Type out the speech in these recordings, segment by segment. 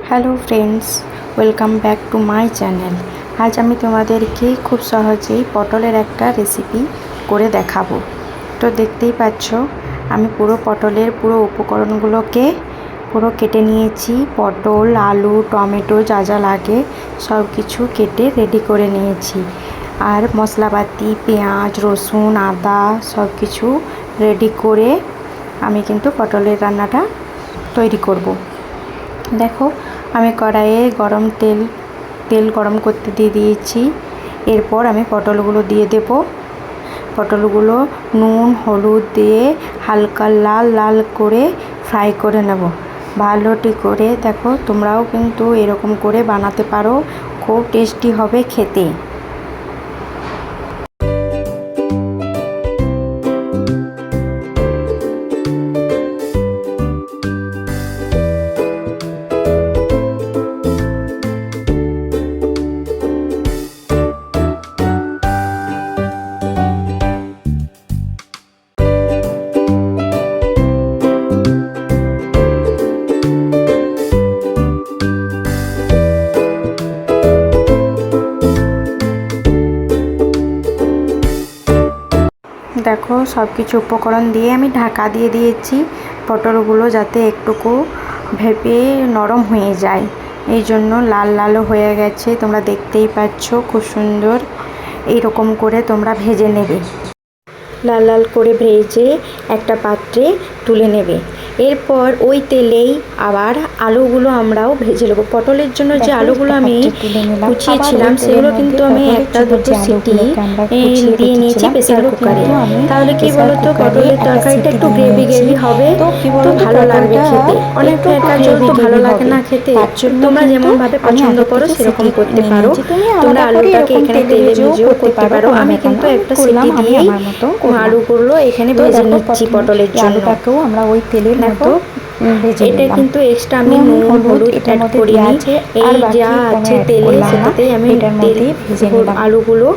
Hello friends, welcome back to my channel. আজ আমি তোমাদেরকে খুব সহজেই পটলের একটা রেসিপি করে দেখাবো। তো দেখতেই পাচ্ছ আমি পটলের পুরো উপকরণগুলোকে পুরো কেটে নিয়েছি। পটল, আলু, টমেটো যা যা লাগে সব কিছু কেটে রেডি করে নিয়েছি। আর মশলাপাতি, পেঁয়াজ, রসুন, আদা সব কিছু রেডি করে আমি কিন্তু পটলের রান্নাটা তৈরি করব। দেখো আমি কড়াইয়ে তেল গরম করতে দিয়ে দিয়েছি। এরপর আমি পটলগুলো দিয়ে দেব। পটলগুলো নুন হলুদ দিয়ে হালকা লাল লাল করে ফ্রাই করে নেব ভালোটি করে। দেখো তোমরাও কিন্তু এরকম করে বানাতে পারো, খুব টেস্টি হবে খেতে। দেখো সব কিছু উপকরণ দিয়ে আমি ঢাকা দিয়ে দিয়েছি পটলগুলো যাতে একটুকু ভেপে নরম হয়ে যায়। এই জন্য লাল লালও হয়ে গেছে, তোমরা দেখতেই পাচ্ছ খুব সুন্দর। এইরকম করে তোমরা ভেজে নেবে, লাল লাল করে ভেজে একটা পাত্রে তুলে নেবে। এরপর ওই তেলেই আবার আলুগুলো আমরাও ভেজে নেব। পটলের জন্য যে আলুগুলো আমি কুচিয়েছিলাম সেগুলো কিন্তু আমি একটা দুটো সিটি দিয়ে নিয়েছি প্রেসার কুকারে। তাহলে কি বলতো, পটলের তরকারিটা একটু গ্রেভি গ্রেভি হবে, তো ভালো লাগবে খেতে। অনেক তরকারি তো ভালো লাগে না খেতে, তোমরা যেমন ভাবে পছন্দ করো সেরকম করতে পারো। তোমরা আলুটাকে এখানে তেলে ভেজেও করতে পারো। আমি কিন্তু একটা সিটি দিয়েই আলুগুলো এখানে ভেজে নিচ্ছি পটলের জন্য। আলুটাকেও আমরা ওই তেলের মতো এটা কিন্তু এক্সট্রা আমি নুন হলুদ অ্যাড করিনি। এই যা আছে তেলে সেটাতেই আমি আলুগুলো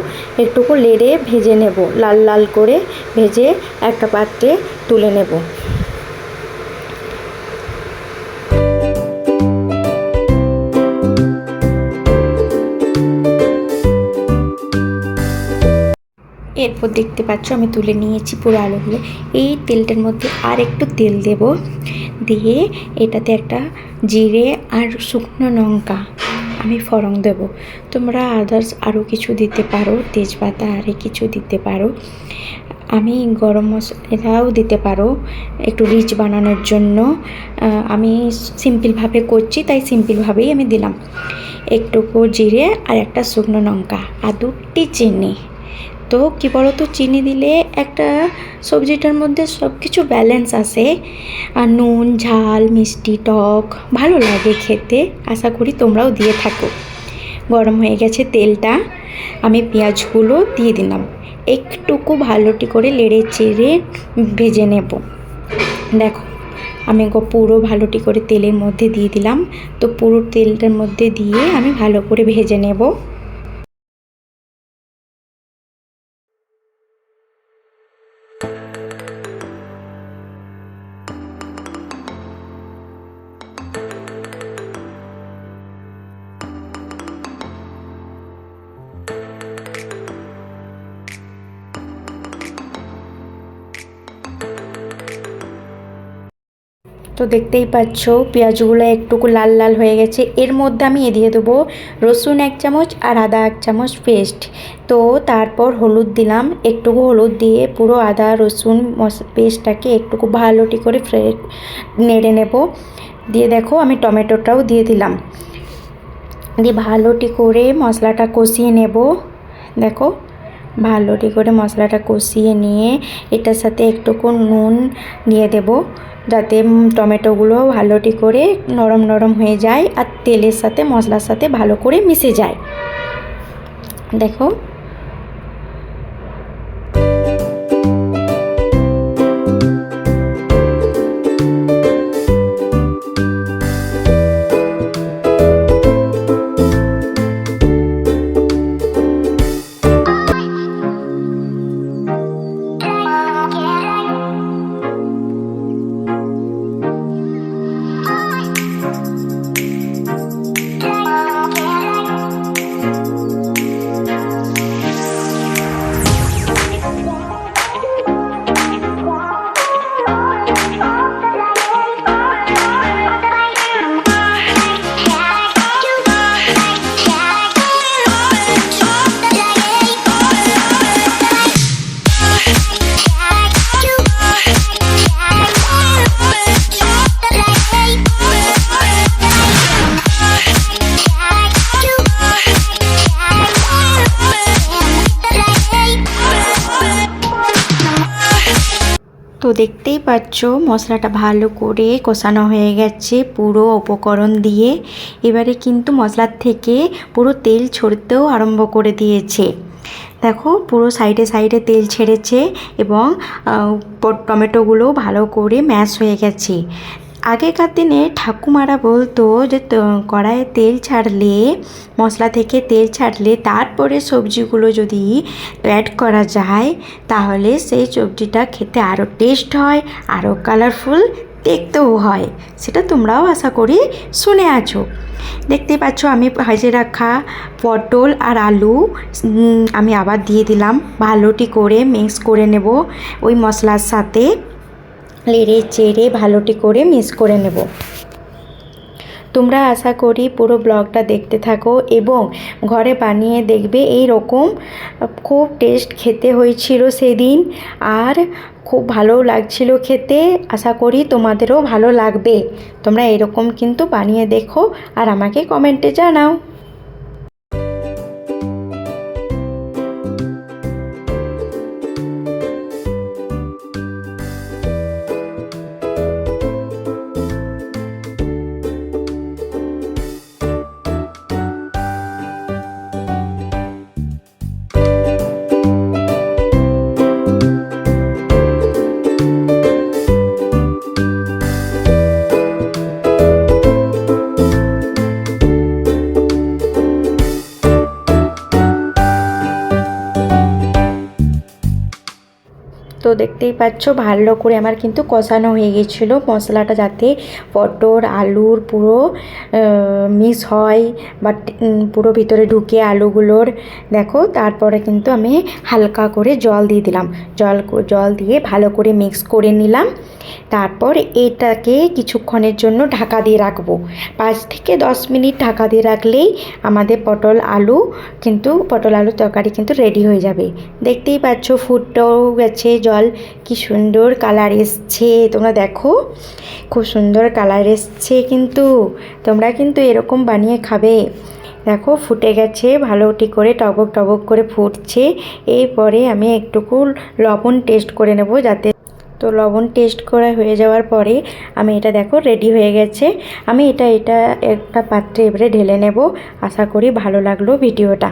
একটুকু লেড়ে ভেজে নেব, লাল লাল করে ভেজে একটা পাত্রে তুলে নেব। এরপর দেখতে পাচ্ছ আমি তুলে নিয়েছি পুরো আলুগুলো। এই তেলটার মধ্যে আর একটু তেল দেব, দিয়ে এটাতে একটা জিরে আর শুকনো লঙ্কা আমি ফোড়ন দেব। তোমরা আদার্স আরও কিছু দিতে পারো, তেজপাতা আর কিছু দিতে পারো। আমি গরম মশলাও দিতে পারো একটু রিচ বানানোর জন্য। আমি সিম্পলভাবে করছি তাই সিম্পলভাবেই আমি দিলাম। একটুকু জিরে আর একটা শুকনো লঙ্কা আর 2টি চিনি। তো কী বলো তো, চিনি দিলে একটা সবজিটার মধ্যে সব কিছু ব্যালেন্স আসে, আর নুন ঝাল মিষ্টি টক ভালো লাগে খেতে। আশা করি তোমরাও দিয়ে থাকো। গরম হয়ে গেছে তেলটা, আমি পেঁয়াজগুলো দিয়ে দিলাম। একটুকু ভালোটি করে লেড়ে চেড়ে ভেজে নেব। দেখো আমি পুরো ভালোটি করে তেলের মধ্যে দিয়ে দিলাম। তো পুরো তেলটার মধ্যে দিয়ে আমি ভালো করে ভেজে নেব। তো দেখতেই পাচ্ছ পেঁয়াজগুলো একটুকু লাল লাল হয়ে গেছে। এর মধ্যে আমি দিয়ে দেবো রসুন 1 চামচ আর আদা 1 চামচ পেস্ট। তো তারপর হলুদ দিলাম, একটুকু হলুদ দিয়ে পুরো আদা রসুন পেস্টটাকে একটুকু ভালোটি করে নেড়ে নেব। দিয়ে দেখো আমি টমেটোটাও দিয়ে দিলাম, দিয়ে ভালোটি করে মশলাটা কষিয়ে নেব। দেখো ভালোটি করে মশলাটা কষিয়ে নিয়ে এটার সাথে একটুকু নুন দিয়ে দেব, যাতে টমেটোগুলো ভালোটি করে নরম নরম হয়ে যায় আর তেলের সাথে মশলার সাথে ভালো করে মিশে যায়। দেখো দেখতেই পাচ্ছ মশলাটা ভালো করে কষানো হয়ে গেছে পুরো উপকরণ দিয়ে। এবারে কিন্তু মশলার থেকে পুরো তেল ছড়তেও আরম্ভ করে দিয়েছে। দেখো পুরো সাইডে সাইডে তেল ছেড়েছে এবং টমেটোগুলো ভালো করে ম্যাশ হয়ে গেছে। আগেকার দিনে ঠাকুমারা বলতো যে কড়াইয়ে তেল ছাড়লে, মশলা থেকে তেল ছাড়লে তারপরে সবজিগুলো যদি অ্যাড করা যায় তাহলে সেই সবজিটা খেতে আরও টেস্ট হয়, আরও কালারফুল দেখতেও হয়। সেটা তোমরাও আশা করি শুনে আছো। দেখতে পাচ্ছ আমি ভেজে রাখা পটল আর আলু আমি আবার দিয়ে দিলাম। ভালোটি করে মিক্স করে নেব ওই মশলার সাথে, নেড়ে চেড়ে ভালোটি করে মিক্স করে নেব। তোমরা আশা করি পুরো ব্লগটা দেখতে থাকো এবং ঘরে বানিয়ে দেখবে। এই রকম খুব টেস্ট খেতে হয়েছিল সেদিন, আর খুব ভালো লাগছিল খেতে। আশা করি তোমাদেরও ভালো লাগবে। তোমরা এরকম কিন্তু বানিয়ে দেখো আর আমাকে কমেন্টে জানাও। তো দেখতেই পাচ্ছ ভালো করে আমার কিন্তু কষানো হয়ে গেছিলো মশলাটা, যাতে পটল আলুর পুরো মিক্স হয় বা পুরো ভিতরে ঢুকে আলুগুলোর। দেখো তারপরে কিন্তু আমি হালকা করে জল দিয়ে দিলাম। জল দিয়ে ভালো করে মিক্স করে নিলাম। তারপর এটাকে কিছুক্ষণের জন্য ঢাকা দিয়ে রাখবো। 5 থেকে 10 মিনিট ঢাকা দিয়ে রাখলেই আমাদের পটল আলুর তরকারি কিন্তু রেডি হয়ে যাবে। দেখতেই পাচ্ছ ফুটতেও গেছে জল, কি সুন্দর কালার এসছে। তোমরা দেখো খুব সুন্দর কালার এসছে। কিন্তু তোমরা কিন্তু এরকম বানিয়ে খাবে। দেখো ফুটে গেছে ভালোটি করে, টবক টবক করে ফুটছে। এরপরে আমি একটুকু লবণ টেস্ট করে নেব, যাতে তো লবণ টেস্ট করা হয়ে যাওয়ার পরে আমি এটা দেখো রেডি হয়ে গেছে। আমি এটা একটা পাত্রে এবারে ঢেলে নেব। আশা করি ভালো লাগলো ভিডিওটা।